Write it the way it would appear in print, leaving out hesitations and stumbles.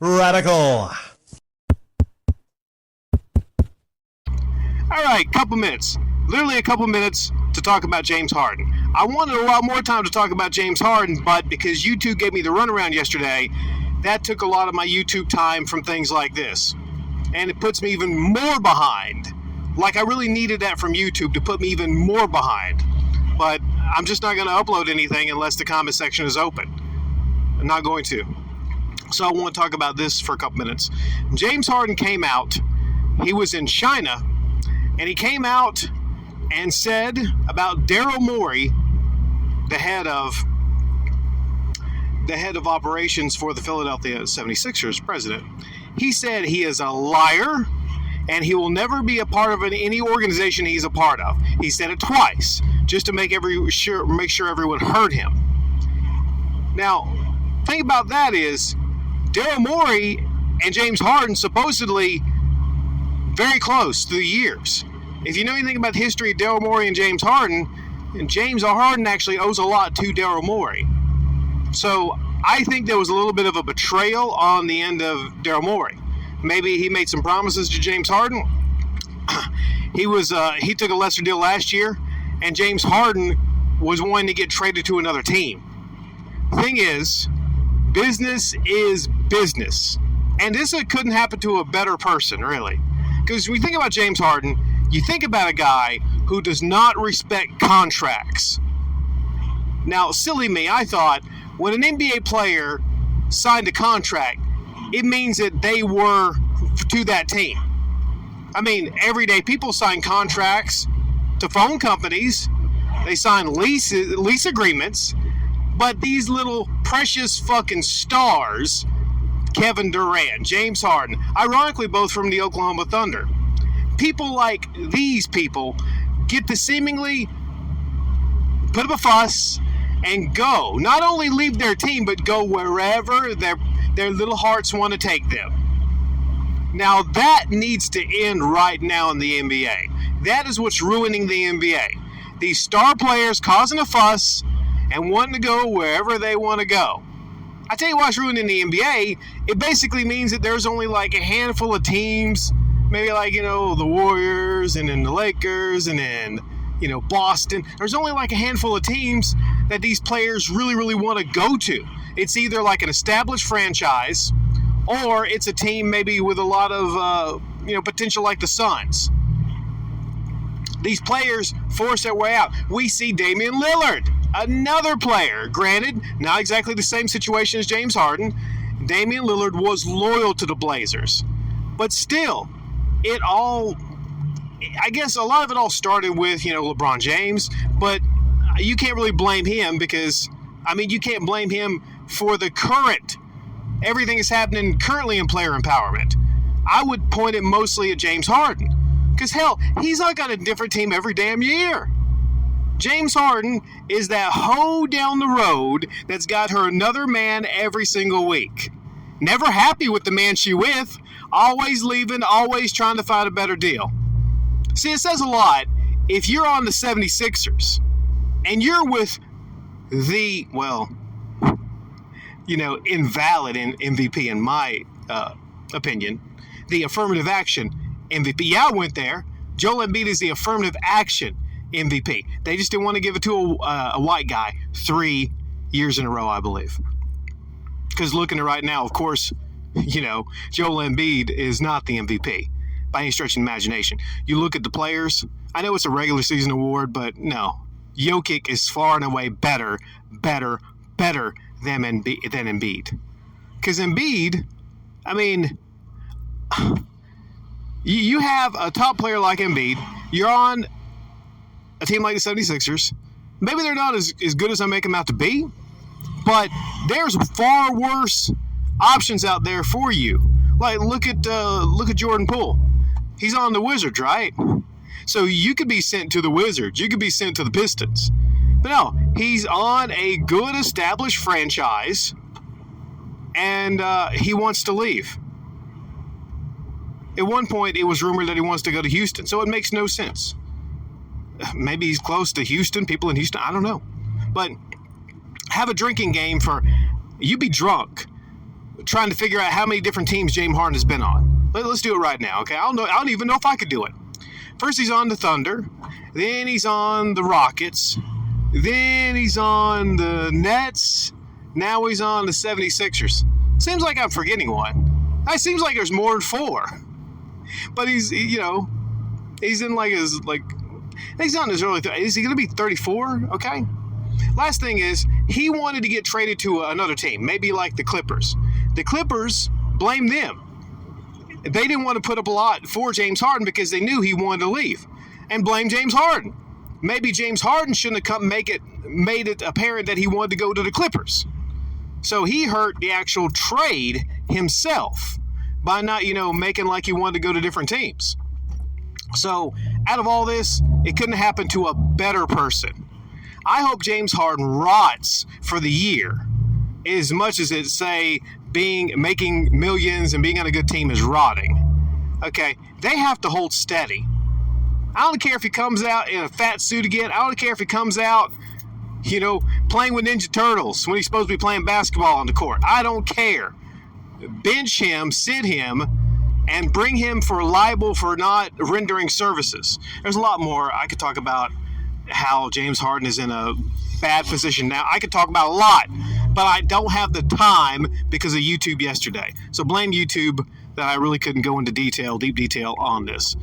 Radical. All right, literally a couple minutes to talk about James Harden. I wanted a lot more time to talk about James Harden, but because YouTube gave me the runaround yesterday, that took a lot of my YouTube time from things like this. And it puts me even more behind. Like I really needed that from YouTube to put me even more behind. But I'm just not going to upload anything unless the comment section is open. I'm not going to. So I want to talk about this for a couple minutes. James Harden came out. He was in China. And he came out and said about Daryl Morey, the head of operations for the Philadelphia 76ers president. He said he is a liar and he will never be a part of any organization he's a part of. He said it twice just to make sure everyone heard him. Now, thing about that is Daryl Morey and James Harden supposedly very close through the years. If you know anything about the history of Daryl Morey and James Harden actually owes a lot to Daryl Morey. So I think there was a little bit of a betrayal on the end of Daryl Morey. Maybe he made some promises to James Harden. He took a lesser deal last year, and James Harden was wanting to get traded to another team. Thing is, business is business. And this couldn't happen to a better person, really. Because when you think about James Harden, you think about a guy who does not respect contracts. Now, silly me, I thought when an NBA player signed a contract, it means that they were to that team. I mean, everyday people sign contracts to phone companies. They sign lease agreements. But these little precious fucking stars, Kevin Durant, James Harden, ironically both from the Oklahoma Thunder, people like these people get to seemingly put up a fuss and go. Not only leave their team, but go wherever their little hearts want to take them. Now that needs to end right now in the NBA. That is what's ruining the NBA. These star players causing a fuss and wanting to go wherever they want to go. I tell you what's ruining the NBA, it basically means that there's only like a handful of teams, maybe like, the Warriors and then the Lakers and then, Boston. There's only like a handful of teams that these players really, really want to go to. It's either like an established franchise or it's a team maybe with a lot of, potential like the Suns. These players force their way out. We see Damian Lillard, another player, granted, not exactly the same situation as James Harden. Damian Lillard was loyal to the Blazers. But still, I guess a lot of it all started with, LeBron James, but you can't really blame him because, you can't blame him for the everything that's happening currently in player empowerment. I would point it mostly at James Harden. Because, hell, he's not got a different team every damn year. James Harden is that hoe down the road that's got her another man every single week. Never happy with the man she with. Always leaving, always trying to find a better deal. See, it says a lot if you're on the 76ers and you're with the, invalid MVP in my opinion, the affirmative action MVP. Yeah, I went there. Joel Embiid is the affirmative action MVP. They just didn't want to give it to a white guy 3 years in a row, I believe. Because looking at it right now, of course, Joel Embiid is not the MVP by any stretch of imagination. You look at the players, I know it's a regular season award, but no. Jokic is far and away better than Embiid. Because Embiid, you have a top player like Embiid, you're on a team like the 76ers. Maybe they're not as good as I make them out to be, but there's far worse options out there for you. Like, look at Jordan Poole. He's on the Wizards, right? So you could be sent to the Wizards. You could be sent to the Pistons. But no, he's on a good established franchise, and he wants to leave. At one point, it was rumored that he wants to go to Houston, so it makes no sense. Maybe he's close to Houston, people in Houston, I don't know. But have a drinking game you be drunk trying to figure out how many different teams James Harden has been on. Let's do it right now, okay? I don't even know if I could do it. First he's on the Thunder, then he's on the Rockets, then he's on the Nets, now he's on the 76ers. Seems like I'm forgetting one. It seems like there's more than 4. But he's in he's on his early, is he going to be 34? Okay. Last thing is, he wanted to get traded to another team, maybe like the Clippers. The Clippers blamed them. They didn't want to put up a lot for James Harden because they knew he wanted to leave, and blame James Harden. Maybe James Harden shouldn't have made it apparent that he wanted to go to the Clippers. So he hurt the actual trade himself by not, making like he wanted to go to different teams. So out of all this, it couldn't happen to a better person. I hope James Harden rots for the year as much as it say making millions and being on a good team is rotting. Okay, they have to hold steady. I don't care if he comes out in a fat suit again. I don't care if he comes out, playing with Ninja Turtles when he's supposed to be playing basketball on the court. I don't care. Bench him, sit him, and bring him for liable for not rendering services. There's a lot more I could talk about how James Harden is in a bad position now. I could talk about a lot, but I don't have the time because of YouTube yesterday. So blame YouTube that I really couldn't go into deep detail on this.